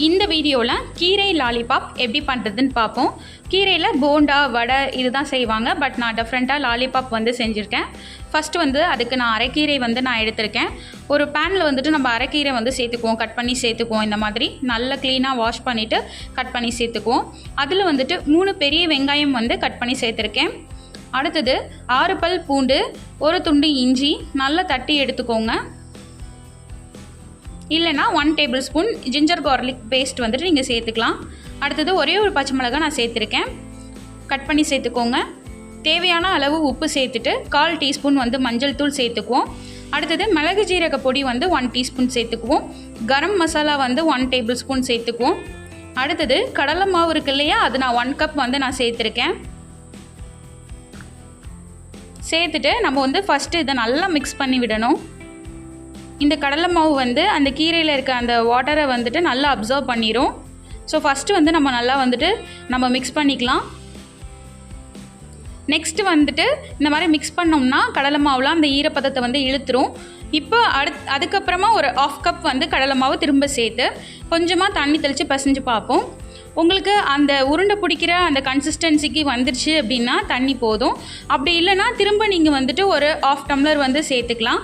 இந்த வீடியோவில் கீரை லாலிபாப் எப்படி பண்ணுறதுன்னு பார்ப்போம். கீரையில் போண்டா வடை இதுதான் செய்வாங்க. பட் நான் டிஃப்ரெண்ட்டாக லாலிபாப் வந்து செஞ்சுருக்கேன். ஃபஸ்ட்டு அதுக்கு நான் அரைக்கீரை நான் எடுத்திருக்கேன். ஒரு பேனில் நம்ம அரைக்கீரை சேர்த்துக்குவோம், கட் பண்ணி சேர்த்துக்குவோம். இந்த மாதிரி நல்லா க்ளீனாக வாஷ் பண்ணிவிட்டு கட் பண்ணி சேர்த்துக்குவோம். அதில் 3 பெரிய வெங்காயம் கட் பண்ணி சேர்த்துருக்கேன். அடுத்தது 6 பல் பூண்டு, ஒரு துண்டு இஞ்சி நல்லா தட்டி எடுத்துக்கோங்க. இல்லைனா 1 tablespoon ginger garlic paste நீங்கள் சேர்த்துக்கலாம். அடுத்தது ஒரே ஒரு பச்சை மிளகாய் நான் சேர்த்துருக்கேன், கட் பண்ணி சேர்த்துக்கோங்க. தேவையான அளவு உப்பு சேர்த்துட்டு 1/4 டீஸ்பூன் மஞ்சள் தூள் சேர்த்துக்குவோம். அடுத்தது மிளகு ஜீரக பொடி 1 டீஸ்பூன் சேர்த்துக்குவோம். கரம் மசாலா 1 டேபிள் ஸ்பூன் சேர்த்துக்குவோம். அடுத்தது கடலை மாவு இருக்கு இல்லையா, அது நான் 1 கப் நான் சேர்த்துருக்கேன். சேர்த்துட்டு நம்ம ஃபஸ்ட்டு இதை நல்லா மிக்ஸ் பண்ணி விடணும். இந்த கடலை மாவு அந்த கீரையில் இருக்க அந்த வாட்டரை நல்லா அப்சர்வ் பண்ணிடும். ஸோ ஃபஸ்ட்டு நம்ம நல்லா நம்ம மிக்ஸ் பண்ணிக்கலாம். நெக்ஸ்ட்டு இந்த மாதிரி மிக்ஸ் பண்ணோம்னா கடலை மாவுலாம் அந்த ஈரப்பதத்தை இழுத்துரும். இப்போ அதுக்கப்புறமா ஒரு 1/2 கப் கடலை மாவு திரும்ப சேர்த்து கொஞ்சமாக தண்ணி தெளித்து பிசைஞ்சு பார்ப்போம். உங்களுக்கு அந்த உருண்டை பிடிக்கிற அந்த கன்சிஸ்டன்சிக்கு வந்துருச்சு அப்படின்னா தண்ணி போதும். அப்படி இல்லைன்னா திரும்ப நீங்கள் ஒரு 1/2 டம்ளர் சேர்த்துக்கலாம்.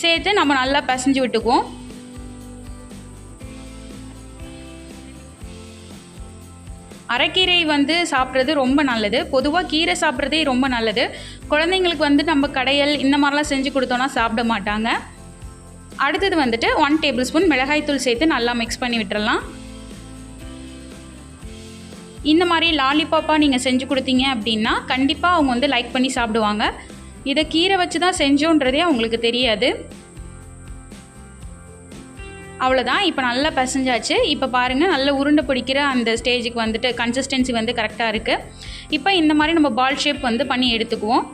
சேர்த்து நம்ம நல்லா பிசைஞ்சு விட்டுக்குவோம். அரைக்கீரை சாப்பிட்றது ரொம்ப நல்லது. பொதுவாக கீரை சாப்பிட்றதே ரொம்ப நல்லது. குழந்தைங்களுக்கு நம்ம கடையல் இந்த மாதிரிலாம் செஞ்சு கொடுத்தோன்னா சாப்பிட மாட்டாங்க. அடுத்தது 1 டேபிள் ஸ்பூன் மிளகாய்த்தூள் சேர்த்து நல்லா மிக்ஸ் பண்ணி விட்டுறலாம். இந்த மாதிரி லாலிபாப்பாக நீங்கள் செஞ்சு கொடுத்தீங்க அப்படின்னா கண்டிப்பாக அவங்க லைக் பண்ணி சாப்பிடுவாங்க. இதை கீரை வச்சு தான் செஞ்சோன்றதே அவங்களுக்கு தெரியாது. அவ்வளோதான். இப்போ நல்லா பிசைஞ்சாச்சு. இப்போ பாருங்கள், நல்ல உருண்டை பிடிக்கிற அந்த ஸ்டேஜுக்கு கன்சிஸ்டன்சி கரெக்டாக இருக்குது. இப்போ இந்த மாதிரி நம்ம பால் ஷேப் பண்ணி எடுத்துக்குவோம்.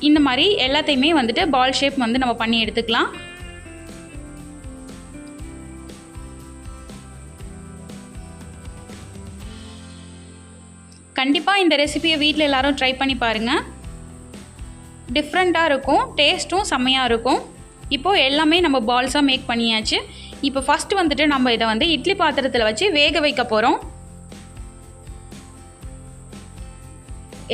இந்த மாதிரி எல்லாத்தையுமே பால் ஷேப் நம்ம பண்ணி எடுத்துக்கலாம். கண்டிப்பாக இந்த ரெசிபியை வீட்டில் எல்லோரும் ட்ரை பண்ணி பாருங்கள். டிஃப்ரெண்ட்டாக இருக்கும், டேஸ்ட்டும் செம்மையாக இருக்கும். இப்போது எல்லாமே நம்ம பால்ஸாக மேக் பண்ணியாச்சு. இப்போ ஃபஸ்ட்டு நம்ம இதை இட்லி பாத்திரத்தில் வச்சு வேக வைக்க போகிறோம்.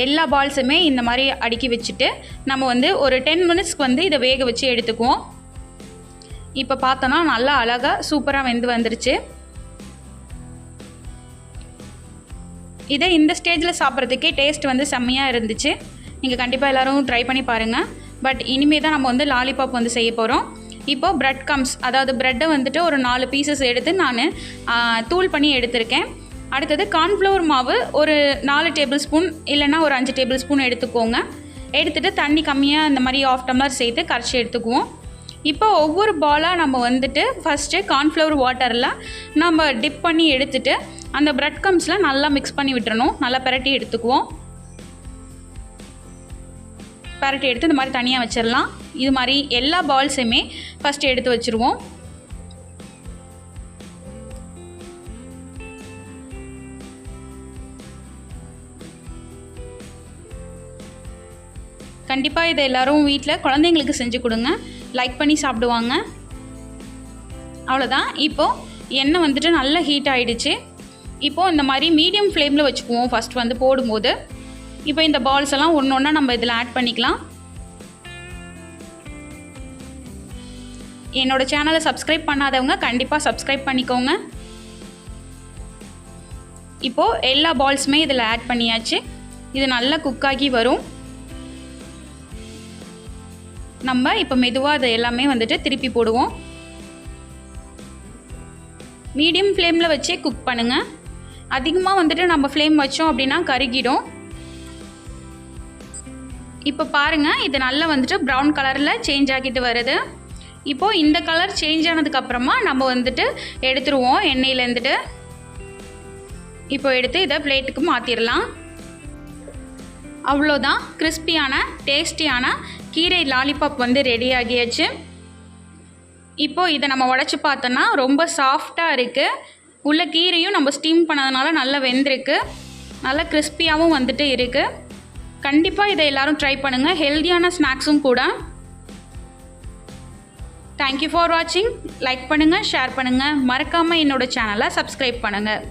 எல்லா பால்ஸுமே இந்த மாதிரி அடுக்கி வச்சுட்டு நம்ம ஒரு 10 மினிட்ஸ்க்கு இதை வேக வச்சு எடுத்துக்குவோம். இப்போ பார்த்தோன்னா நல்லா அழகாக சூப்பராக வந்துருச்சு. இதை இந்த ஸ்டேஜில் சாப்பிட்றதுக்கே டேஸ்ட் செம்மையாக இருந்துச்சு. நீங்கள் கண்டிப்பாக எல்லோரும் ட்ரை பண்ணி பாருங்கள். பட் இனிமேல் தான் நம்ம லாலிபாப் செய்ய போகிறோம். இப்போது ப்ரெட் கம்ஸ், அதாவது ப்ரெட்டை ஒரு 4 பீசஸ் எடுத்து நான் தூள் பண்ணி எடுத்திருக்கேன். அடுத்தது கார்ன்ஃப்ளவர் மாவு ஒரு 4 டேபிள் ஸ்பூன் இல்லைன்னா ஒரு 5 டேபிள் ஸ்பூன் எடுத்துக்கோங்க. எடுத்துகிட்டு தண்ணி கம்மியாக இந்த மாதிரி 1/2 டம்ளர் சேர்த்து கரைச்சி எடுத்துக்குவோம். இப்போ ஒவ்வொரு பாலாக நம்ம ஃபஸ்ட்டு கார்ன்ஃப்ளவர் வாட்டரில் நம்ம டிப் பண்ணி எடுத்துகிட்டு அந்த ப்ரெட் கம்ஸில் நல்லா மிக்ஸ் பண்ணி விட்டுறணும். நல்லா பரட்டி எடுத்துக்குவோம். பரட்டி எடுத்து இந்த மாதிரி தனியாக வச்சிடலாம். இது மாதிரி எல்லா பால்ஸையுமே ஃபஸ்ட்டு எடுத்து வச்சுருவோம். கண்டிப்பாக இதை எல்லோரும் வீட்டில் குழந்தைங்களுக்கு செஞ்சு கொடுங்க, லைக் பண்ணி சாப்பிடுவாங்க. அவ்வளோதான். இப்போது எண்ணெய் நல்லா ஹீட் ஆகிடுச்சு. இப்போது இந்த மாதிரி மீடியம் ஃப்ளேமில் வச்சுக்குவோம் ஃபஸ்ட் போடும்போது. இப்போ இந்த பால்ஸ் எல்லாம் ஒன்று ஒன்றா நம்ம இதில் ஆட் பண்ணிக்கலாம். என்னோடய சேனலை சப்ஸ்கிரைப் பண்ணாதவங்க கண்டிப்பாக சப்ஸ்கிரைப் பண்ணிக்கோங்க. இப்போது எல்லா பால்ஸுமே இதில் ஆட் பண்ணியாச்சு. இது நல்லா குக்காகி வரும். நம்ம இப்போ மெதுவாக அதை எல்லாமே திருப்பி போடுவோம். மீடியம் ஃப்ளேமில் வச்சே குக் பண்ணுங்கள். அதிகமாக நம்ம ஃப்ளேம் வச்சோம் அப்படின்னா கருகிடும். இப்போ பாருங்கள், இது நல்லா ப்ரௌன் கலரில் சேஞ்ச் ஆகிட்டு வருது. இப்போது இந்த கலர் சேஞ்ச் ஆனதுக்கப்புறமா நம்ம எடுத்துருவோம் எண்ணெயிலேருந்துட்டு. இப்போ எடுத்து இதை பிளேட்டுக்கு மாற்றிடலாம். அவ்வளோதான், கிறிஸ்பியான டேஸ்டியான கீரை லாலிபாப் ரெடி ஆகியாச்சு. இப்போது இதை நம்ம உடச்சி பார்த்தோன்னா ரொம்ப சாஃப்டாக இருக்குது. உள்ள கீரையும் நம்ம ஸ்டீம் பண்ணதுனால நல்லா வெந்திருக்கு. நல்லா கிறிஸ்பியாகவும் இருக்குது. கண்டிப்பாக இதை எல்லோரும் ட்ரை பண்ணுங்கள். ஹெல்தியான ஸ்நாக்ஸும் கூட. தேங்க்யூ ஃபார் வாட்சிங். லைக் பண்ணுங்கள், ஷேர் பண்ணுங்கள், மறக்காமல் என்னோடய சேனலை சப்ஸ்கிரைப் பண்ணுங்கள்.